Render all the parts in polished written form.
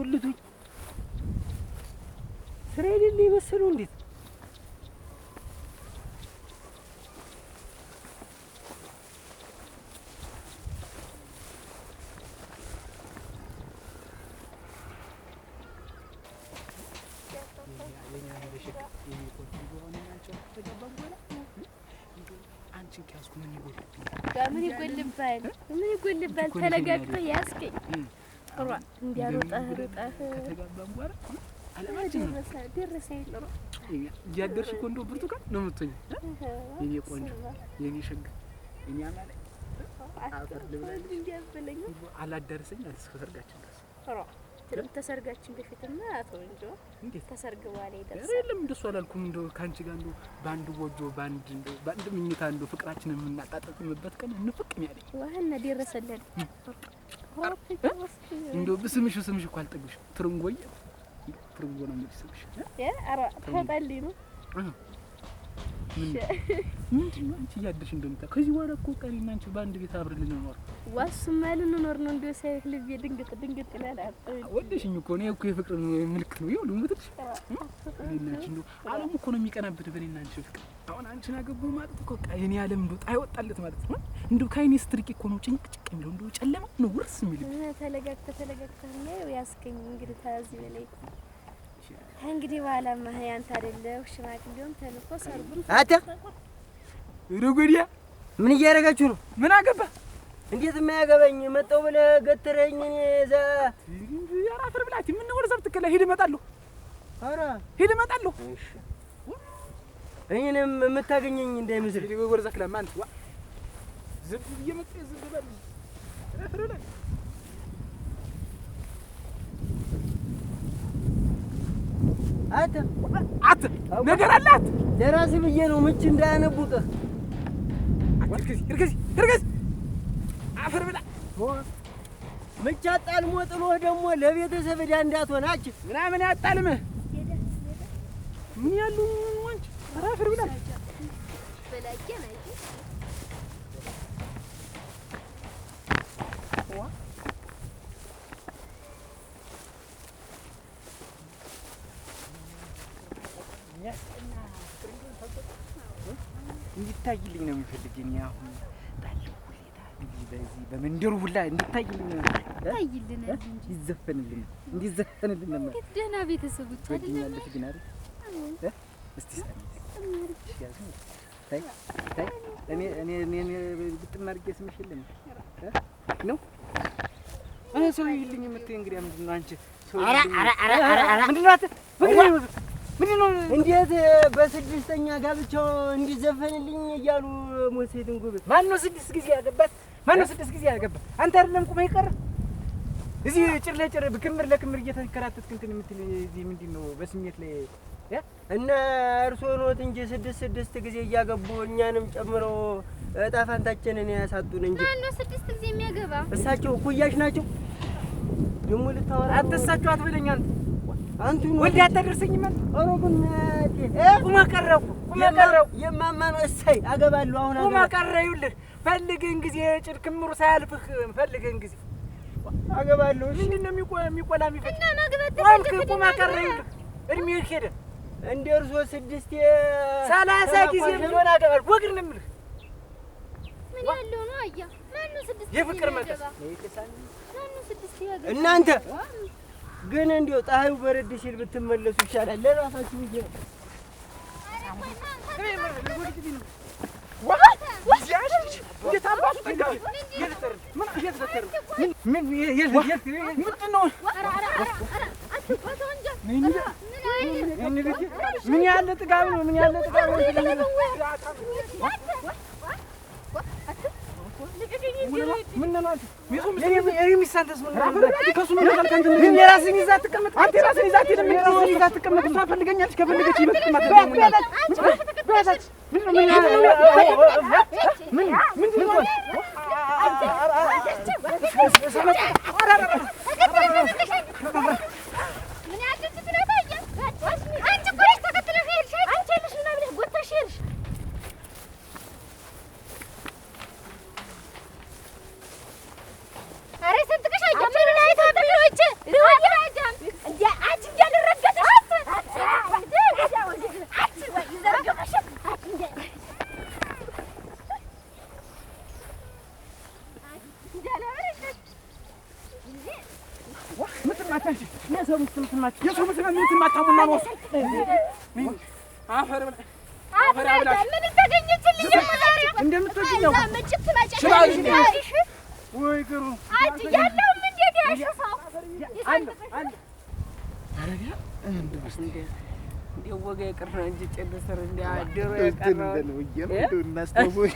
አስጎልቱኝ ስራ የሌለ የመሰለው እንዴት ምን ይጎልባል? ምን ይጎልባል? ተለጋግተህ ያስገኝ ሯ እንዲያሮጣህ ሮጣህ ከተጋባን በኋላ አለማችን ደረሰ ይልሩ እያደርሽ እኮ እንደው ብርቱካን ነው የምትሆኝ። የኔ ቆንጆ የኔ ሸጋ የኔ አማላይ አፈር ልብላለች እንዲያበለኝ አላዳርሰኝ አልተሰርጋችን ድረስ ተሰርጋችን በፊትማ አቶ እንጆ እንዴት ተሰርግ በኋላ ይደርሳል። አይደለም እንደሱ አላልኩም። እንደው ካንቺ ጋር እንደው ባንድ ጎጆ ባንድ ምኝታ እንደው ፍቅራችንን የምናጣጥምበት ቀን እንፍቅም ያለኝ ዋህና ደረሰልን። እንደው ስምሽ እኮ አልጠግብሽ ትርንጎዬ ትርንጎ ነው እንግዲህ ስምሽ ኧረ ተጣልኝ ነው ምንድን ነው አንቺ እያደርሽ እንደምታ ከዚህ በኋላ እኮ ቀሪና አንቺ በአንድ ቤት አብረን ልንኖር ዋሱማ ልንኖር ነው። እንደው ሳይክ ልቤ ድንግጥ ይላል። ወደሽኝ እኮ ነው እኮ የፍቅር ምልክት ነው ይሁን ምትልሽ እኔና አንቺ እንደው ዓለም እኮ ነው የሚቀናብት በእኔና አንቺ ፍቅር። አሁን አንቺን አገባሁ ማለት እኮ የኔ ዓለም እንደው ጣይ ወጣለት ማለት ነው። እንደው ከአይኔ ስትርቂ እኮ ነው ጭንቅ የሚለው እንደው ጨለማ ነው ውርስ የሚል ተለጋግተህ ነው ያስገኝ እንግዲህ ታዚህ በላይ እንግዲህ በኋላማ ያንተ አይደለም ሽማግሌውን ተልኮ ሰርጉን አታ ሩጉዲያ ምን እያደረጋችሁ ነው? ምን አገባ? እንዴት የማያገባኝ መጣው ብለህ ገትረኝ እኔ እዛ አራፍር ብላቲ ምን ወደ ዘብት ከለ ሄድ እመጣለሁ። ኧረ ሄድ እመጣለሁ። እሺ እኔንም የምታገኘኝ እንዳይመስል ወደ ዘክለ ማንት ዋ ዝብ እየመጣ ዝብ በል አራፍር ብላ አት ነገር አላት ለራስህ ብዬ ነው ምች እንዳያነቡጥህ እርገዝ አፈር ብላ ምች አጣልሞ ጥሎህ ደግሞ ለቤተሰብ ዕዳ እንዳትሆን አች ምናምን ያጣልምህ ምን ያሉ አንቺ አፈር ብላ በላየና እንዲታይልኝ ነው የሚፈልገኝ። አሁን ባለው ሁኔታ በዚህ በመንደሩ ሁላ እንዲታይልኝ ነው ታይልናል እንጂ ይዘፈንልኝ እንዲዘፈንልኝ ነው። ደህና ቤተሰቦች አይደለም ግን አይደል እስቲ ታይ እኔ ግጥም አድርጌ ስምሽ የለም ነው ሰው ይልኝ የምትይ እንግዲህ ምንድን ነው አንቺ ሰው ምንድን ነው አትል ምንድን ነው እንዴት በስድስተኛ ጋብቻው እንዲዘፈንልኝ እያሉ ሞሴትን ጉብት ማነው 6 ጊዜ ያገባት? ማነው 6 ጊዜ ያገባት? አንተ አይደለም ቁመህ ይቀር እዚህ ጭር ለጭር በክምር ለክምር እየተንከራተትክ እንትን የምትል እዚህ ምንድን ነው በስሜት ላይ እና እርስዎ ኖት እንጂ 6 ጊዜ እያገቡ እኛንም ጨምረው ዕጣ ፈንታችንን ያሳጡን እንጂ ማነው 6 ጊዜ የሚያገባ? እሳቸው እኩያሽ ናቸው። ደግሞ ልታወራ አትሳቸው አትበለኝ አንቱ ወልድ አታደርሰኝም ማለት አሮግን ቁማ ቀረኩ የማማ ነው። እሰይ አገባለሁ አሁን ቁማ ቀረ ይኸውልህ ፈልግህን ጊዜ ጭር ክምሩ ሳያልፍህ ፈልግህን ጊዜ አገባለሁ። ምንድን ነው የሚቆላ የሚፈጭ እና ማግባት ወልክ ቁማ ቀረ ይኸውልህ እድሜህ ሄደ እንደ እርሶ 30 ጊዜ ምን አገባል ወግር ነው የምልህ ምን ያለው ነው አያ ማነው 6 የፍቅር መቀስ ማነው 6 ያገባ? እናንተ ግን እንዲያው ፀሐዩ በረድ ሲል ብትመለሱ ይሻላል ለራሳችሁ ብዬ ነው። ምን ያለ ጥጋብ ነው? ምን ያለ ጥጋብ ነው? ምን ነው አንተ የሚሳንተስ ምን ነው? ከሱ ምን ነው አንተ? ምን የራስህን ይዘህ አትቀመጥ። አንተ የራስህን ይዘህ አትቀመጥ። የራስህን ይዘህ አትቀመጥ። እሷ ፈልገኛለች። ከፈለገች ይመጣ በያዛች ምን ነው ምን ነው የሰው ምስል የሰው ምስል ምን ማታሙና ነው አፈር ብላ ምን ተገኘችልኝ ዛሬ እንደምትወጂው ወይ ግሩ አንቺ ያለው ምን ያሽፋው አንድ አረጋ እንደው ወገ የቀረ እንጂ ጨደሰር እንደ አደረ የቀረው እንደው እናስተውይ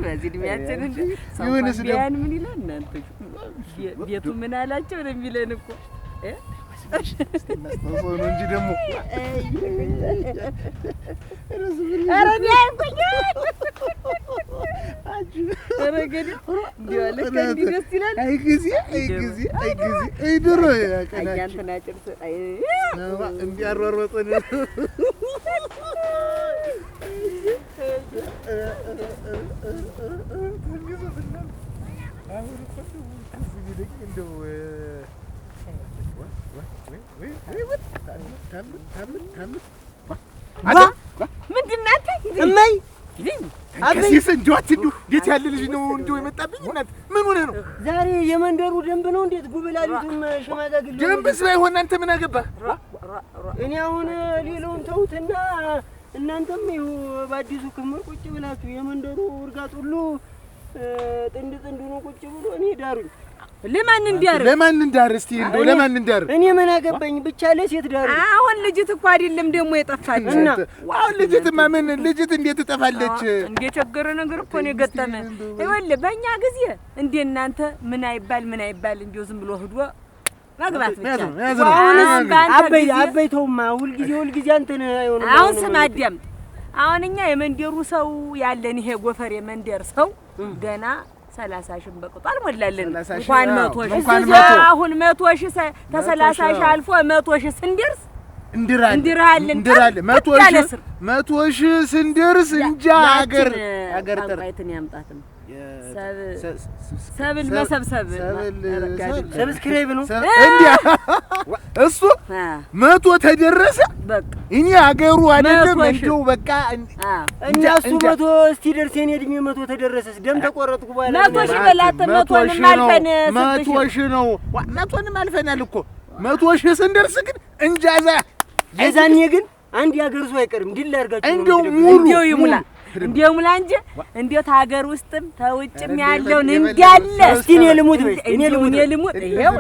በዚህ እድሜያችን እንደ ይሁንስ ቢያን ምን ይላል እናንተ ቤቱ ምን አላቸው ነው የሚለን እኮ እናስተውይ ነው እንጂ ደግሞ አረጋ እንኳን አረገደ እንዲያለ ከንዲ ደስ ይላል አይ ጊዜ አይ ድሮ ያንተና ጭርስ አይ እንዲያሯሯጠን ምንድን ነው አንተ እማይ ከሲስ እንዲዋት እንዴት ያለ ልጅ ነው እንደው የመጣብኝ እናት ምን ሆነ ነው ዛሬ የመንደሩ ደንብ ነው እንዴት ጉብላሊቱም ሽማግሌ ደንብስ ባይሆን አንተ ምን አገባህ እኔ አሁን ሌላውን ተውትና እናንተም ይኸው በአዲሱ ክምር ቁጭ ብላችሁ የመንደሩ እርጋጥ ሁሉ ጥንድ ነው ቁጭ ብሎ እኔ ዳሩኝ ለማን እንዳር እስቲ እንደው ለማን እንዳር እኔ ምን አገባኝ ብቻ ለሴት ዳሩ አሁን ልጅት እኮ አይደለም ደግሞ የጠፋች እና አሁን ልጅትማ ምን ልጅት እንዴት ትጠፋለች እንዴ ቸገረ ነገር እኮ ነው የገጠመ ይኸውልህ በእኛ ጊዜ እንዴ እናንተ ምን አይባል እንዴው ዝም ብሎ ህዶ ማግባት ብቻ አበይተውማ ሁልጊዜ አንተን አይሆንም አሁን ስም አዳምጥ አሁን እኛ የመንደሩ ሰው ያለን ይሄ ጎፈር የመንደር ሰው ገና 30 ሺህ በቅጡ አልሞላልን እንኳን 100 ሺህ አሁን 100 ሺህ ከ30 ሺህ አልፎ 100 ሺህ ስንደርስ እንድራለን 100 ሺህ ስንደርስ እንጃ ሀገር ጠርባይትን ያምጣትም ሰብል መሰብሰብ ሰብስክራይብ ነው እንዴ እሱ 100 ተደረሰ በቃ እኔ ሀገሩ አይደለም እንደው በቃ እና እሱ 100 እስቲ ደርስ የኔ እድሜ 100 ተደረሰስ ደም ተቆረጥኩ በኋላ 100 ሺህ በላት 100 ማልፈን 100 ሺህ ነው 100 አልፈናል እኮ 100 ሺህ ስንደርስ ግን እንጃዛ የዛኔ ግን አንድ ያገር ሰው አይቀርም ድል አድርጋችሁ እንደው ሙሉ ይሙላ እንዴው ሙላ እንጂ እንዴት ሀገር ውስጥም ተውጭም ያለውን እንዲያለ እስቲ እኔ ልሙት ይሄው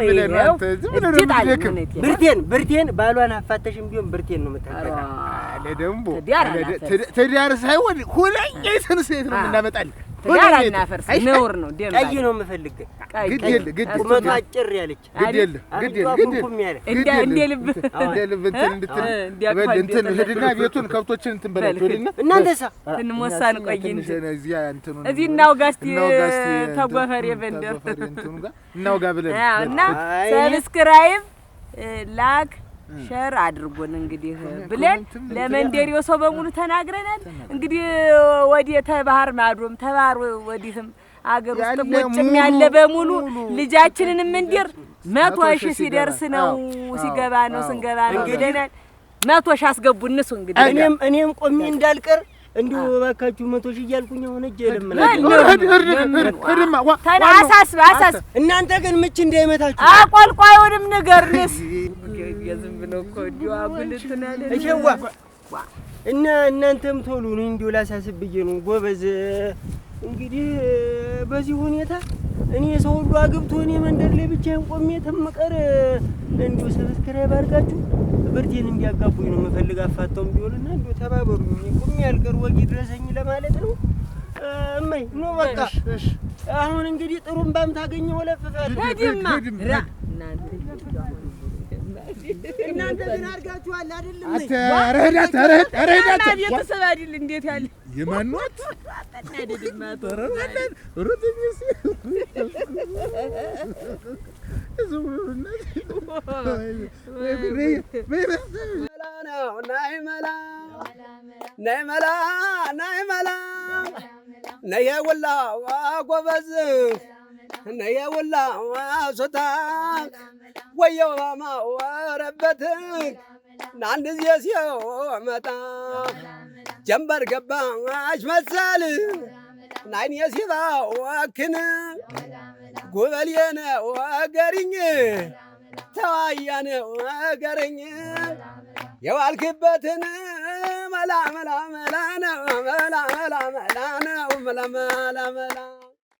ብርቴን ባሏን አፋተሽም ቢሆን ብርቴን ነው የምታጠቃ ለደምቦ ትዳር ሳይሆን ሁለኛ ሰንሰት ነው የምናመጣልህ ትዳር አናፈርስ ነውር ነው ደም ቀይ ነው የምፈልግ ግድ ቁመቷ አጭር ያለች እንደ ልብ እንትን ሄድና ቤቱን ከብቶችን እንትን በላቸውልና እናንተሳ እንሞሳን ቆይ እንጂ እዚህ እናውጋ እስቲ ተጎፈር የበንደር እንትኑ ጋር እናውጋ ብለን እና ሰብስክራይብ ላክ ሸር አድርጎን እንግዲህ ብለን ለመንደሪው ሰው በሙሉ ተናግረናል። እንግዲህ ወዲህ ተባህር ማዶም ተባህር ወዲህም አገር ውስጥ ቁጭም ያለ በሙሉ ልጃችንንም እንዲር 100 ሺህ ሲደርስ ነው ሲገባ ነው ስንገባ ነው ብለናል። 100 ሺህ አስገቡ እነሱ እንግዲህ እኔም ቆሜ እንዳልቀር እንዲሁ እባካችሁ 100 ሺህ እያልኩኝ አሁን እጄ ለምናለሁ አሳስብ እናንተ ግን ምች እንዳይመታችሁ አቆልቋዩንም ንገርንስ የዝም ብለው እኮ እንዲሁ አጉልትናል እሺዋ እና እናንተም ቶሎ ነው እንዲሁ ላሳስብ ብዬ ነው ጎበዝ እንግዲህ በዚህ ሁኔታ እኔ ሰው ሁሉ አግብቶ እኔ መንደር ላይ ብቻዬን ቆሜ ተመቀር እንዲሁ ሰብስክራይብ አድርጋችሁ ብርቴን እንዲያጋቡኝ ነው የምፈልግ አፋታውም ቢሆንና እንዲሁ ተባበሩኝ ቆሜ ያልቀር ወጊ ድረሰኝ ለማለት ነው እመይ ኖ በቃ አሁን እንግዲህ ጥሩምባም ታገኘው ለፍፋል ሄድማ እናንተ ግን አድርጋችኋል አይደለም አረህዳት ቤተሰብ አይደል እንዴት ያለ የማንወት አይደለም ነይ ወላ ጎበዝ ነይ ወላ ሶታ ወየው ማማ ወረበት ናንድ ዚያው መጣ ጀንበር ገባሽ መሰል ናይን የሲባ ወክን ጉበልየነ ወገሪኝ ተዋያነ ነገረኝ የዋልክበትን መላ መላ መላ ነው መላ መላ መላ ነው መላ መላ መላ